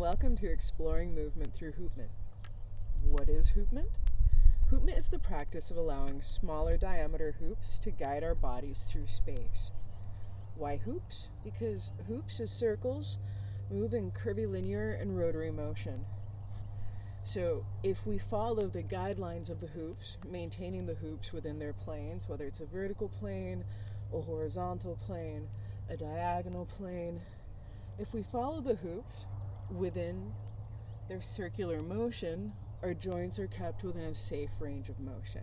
welcome to Exploring Movement through Hoopment. What is Hoopment? Hoopment is the practice of allowing smaller diameter hoops to guide our bodies through space. Why hoops? Because hoops as circles move in curvilinear and rotary motion. So if we follow the guidelines of the hoops, maintaining the hoops within their planes, whether it's a vertical plane, a horizontal plane, a diagonal plane, if we follow the hoops within their circular motion, our joints are kept within a safe range of motion.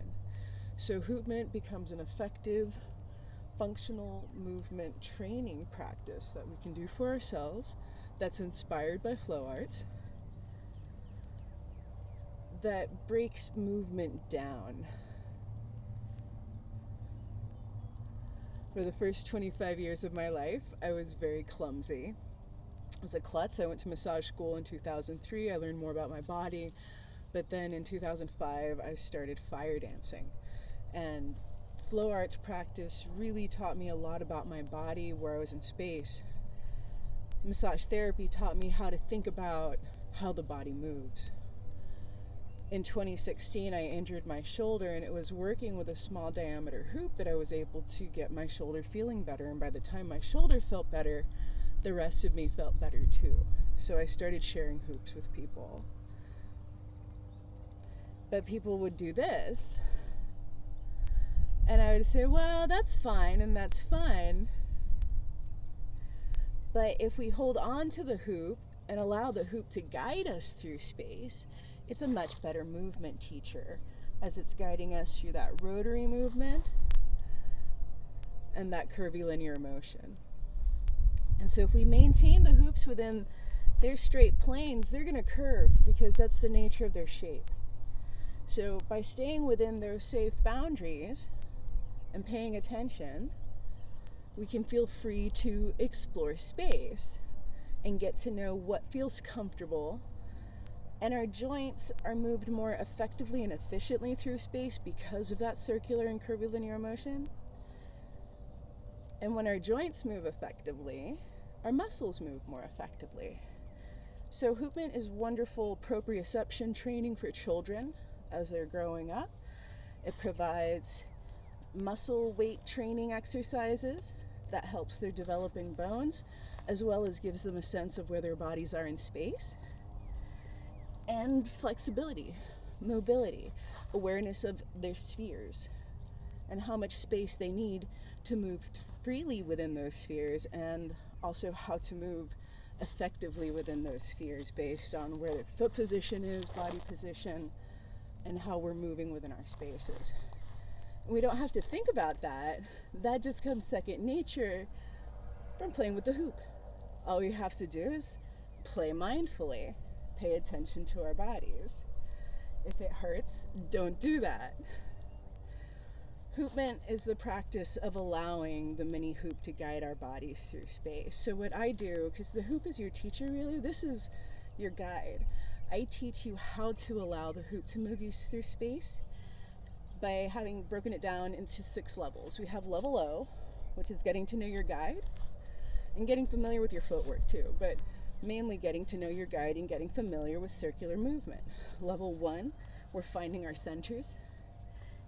So Hoopment becomes an effective, functional movement training practice that we can do for ourselves, that's inspired by flow arts, that breaks movement down. For the first 25 years of my life, I was very clumsy. As a klutz, I went to massage school in 2003. I learned more about my body. But then in 2005, I started fire dancing. And flow arts practice really taught me a lot about my body, where I was in space. Massage therapy taught me how to think about how the body moves. In 2016, I injured my shoulder, and it was working with a small diameter hoop that I was able to get my shoulder feeling better. And by the time my shoulder felt better, the rest of me felt better too. So I started sharing hoops with people. But people would do this, and I would say, well, that's fine, and that's fine. But if we hold on to the hoop and allow the hoop to guide us through space, it's a much better movement teacher, as it's guiding us through that rotary movement and that curvilinear motion. And so if we maintain the hoops within their straight planes, they're going to curve because that's the nature of their shape. So by staying within those safe boundaries and paying attention, we can feel free to explore space and get to know what feels comfortable. And our joints are moved more effectively and efficiently through space because of that circular and curvilinear motion. And when our joints move effectively, our muscles move more effectively. So Hoopment is wonderful proprioception training for children as they're growing up. It provides muscle weight training exercises that helps their developing bones, as well as gives them a sense of where their bodies are in space. And flexibility, mobility, awareness of their spheres, and how much space they need to move freely within those spheres, and also how to move effectively within those spheres based on where their foot position is, body position, and how we're moving within our spaces. We don't have to think about that. That just comes second nature from playing with the hoop. All we have to do is play mindfully, pay attention to our bodies. If it hurts, don't do that. Hoopment is the practice of allowing the mini hoop to guide our bodies through space. So what I do, because the hoop is your teacher really, this is your guide. I teach you how to allow the hoop to move you through space by having broken it down into 6 levels. We have level O, which is getting to know your guide and getting familiar with your footwork too, but mainly getting to know your guide and getting familiar with circular movement. Level 1, we're finding our centers,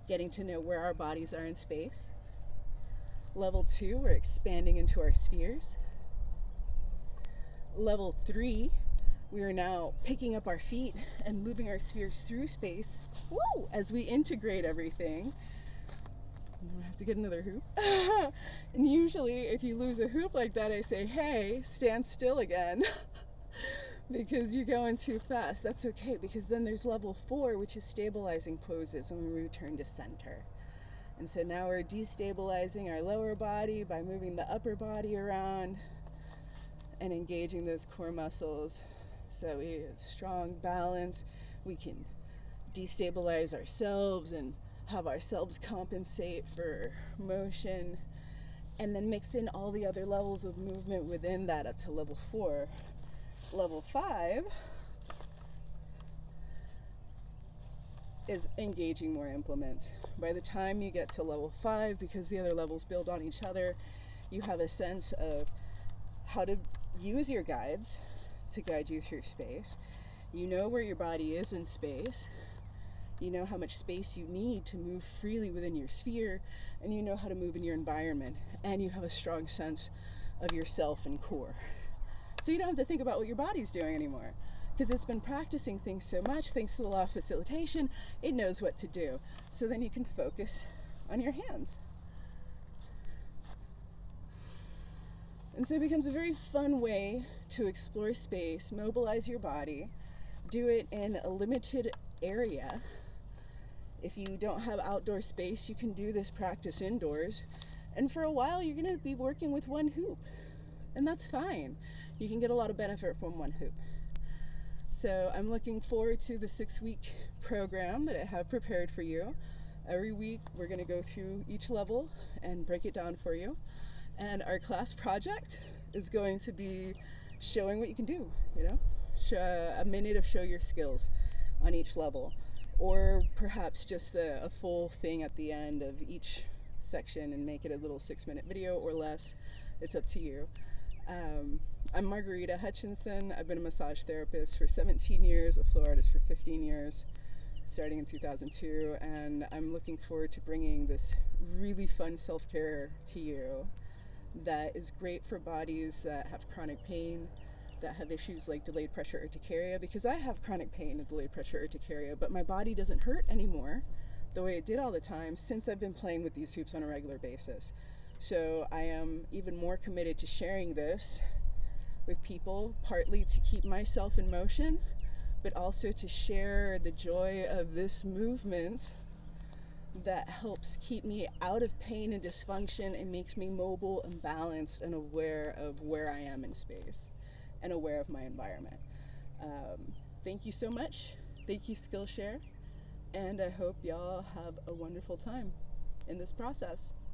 getting to know where our bodies are in space. Level 2, we're expanding into our spheres. Level 3, we are now picking up our feet and moving our spheres through space. Woo! As we integrate everything. I have to get another hoop. And usually if you lose a hoop like that, I say, hey, stand still again. Because you're going too fast. That's okay, because then there's level 4, which is stabilizing poses when we return to center. And so now we're destabilizing our lower body by moving the upper body around and engaging those core muscles so we have strong balance. We can destabilize ourselves and have ourselves compensate for motion, and then mix in all the other levels of movement within that up to level 4. Level 5 is engaging more implements. By the time you get to level 5, because the other levels build on each other, you have a sense of how to use your guides to guide you through space. You know where your body is in space. You know how much space you need to move freely within your sphere, and you know how to move in your environment, and you have a strong sense of yourself and core. So you don't have to think about what your body's doing anymore, because it's been practicing things so much, thanks to the law of facilitation, it knows what to do. So then you can focus on your hands. And so it becomes a very fun way to explore space, mobilize your body, do it in a limited area. If you don't have outdoor space, you can do this practice indoors. And for a while, you're going to be working with one hoop. And that's fine. You can get a lot of benefit from one hoop. So I'm looking forward to the 6-week program that I have prepared for you. Every week, we're going to go through each level and break it down for you. And our class project is going to be showing what you can do, a minute of show your skills on each level, or perhaps just a full thing at the end of each section and make it a little 6-minute video or less. It's up to you. I'm Margarita Hutchinson. I've been a massage therapist for 17 years, a floor artist for 15 years, starting in 2002, and I'm looking forward to bringing this really fun self-care to you that is great for bodies that have chronic pain, that have issues like delayed pressure urticaria, because I have chronic pain and delayed pressure urticaria, but my body doesn't hurt anymore the way it did all the time since I've been playing with these hoops on a regular basis. So I am even more committed to sharing this with people, partly to keep myself in motion, but also to share the joy of this movement that helps keep me out of pain and dysfunction and makes me mobile and balanced and aware of where I am in space and aware of my environment. Thank you so much. Thank you, Skillshare. And I hope y'all have a wonderful time in this process.